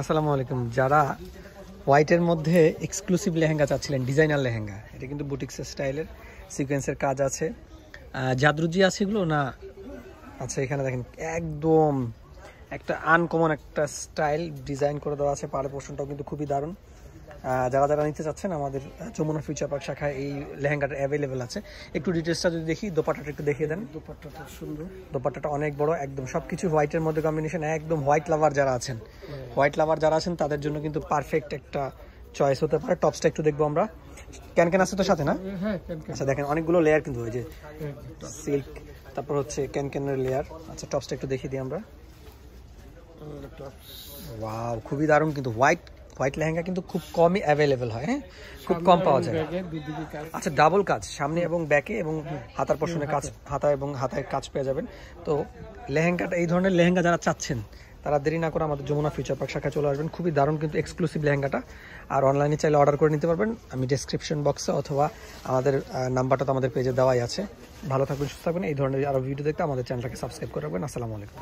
আসসালামু আলাইকুম। যারা হোয়াইটের মধ্যে এক্সক্লুসিভ লেহেঙ্গা চাচ্ছিলেন, ডিজাইনার লেহেঙ্গা, এটা কিন্তু বুটিক্স স্টাইলের সিকোয়েন্সের কাজ আছে, জাদরুজি আছে এগুলো না। আচ্ছা, এখানে দেখেন একদম একটা আনকমন একটা স্টাইল ডিজাইন করে দেওয়া আছে। পাড়ের পোর্শনটাও কিন্তু খুবই দারুণ। যারা যারা নিতে চাচ্ছেন আমাদের যমুনা ফিউচার পার্ক শাখায় এই লেহেঙ্গাটা অ্যাভেলেবেল আছে। একটু ডিটেলসটা যদি দেখি, দোপাট্টাটা একটু দেখিয়ে দেন। দোপাট্টাটা সুন্দর, দোপাট্টাটা অনেক বড়, একদম সবকিছু হোয়াইটের মধ্যে কম্বিনেশন, একদম হোয়াইট লাভার যারা আছেন, হোয়াইট লাভার যারা আছেন তাদের জন্য কিন্তু পারফেক্ট একটা চয়েস হতে পারে। টপসটা একটু দেখবো আমরা। ক্যান আছে তো সাথে না? হ্যাঁ। আচ্ছা দেখেন অনেকগুলো লেয়ার কিন্তু, ওই যে সিল্ক, তারপর হচ্ছে ক্যানের লেয়ার। আচ্ছা, টপসটা একটু দেখিয়ে দিই আমরা। ওয়াও, খুবই দারুণ কিন্তু। হোয়াইট লেহেঙ্গা কিন্তু খুব কমই অ্যাভেলেবেল হয়, হ্যাঁ, খুব কম পাওয়া যায়। আচ্ছা, ডাবল কাজ সামনে এবং ব্যাকে, এবং হাতার পোর্শনে কাজ, হাতা এবং হাতায় কাজ পেয়ে যাবেন। তো লেহেঙ্গাটা, এই ধরনের লেহেঙ্গা যারা চাচ্ছেন তারা দেরি না করে আমাদের যমুনা ফিউচার পার্ক শাখায় চলে আসবেন। খুবই দারুণ কিন্তু এক্সক্লুসিভ লেহেঙ্গাটা। আর অনলাইনে চাইলে অর্ডার করে নিতে পারবেন। আমি ডেসক্রিপশন বক্সে অথবা আমাদের নাম্বারটা তো আমাদের পেজে দেওয়াই আছে। ভালো থাকবেন, সুস্থ থাকবেন। এই ধরনের আরও ভিডিও দেখতে আমাদের চ্যানেলটাকে সাবস্ক্রাইব করে রাখবেন। আসসালামু আলাইকুম।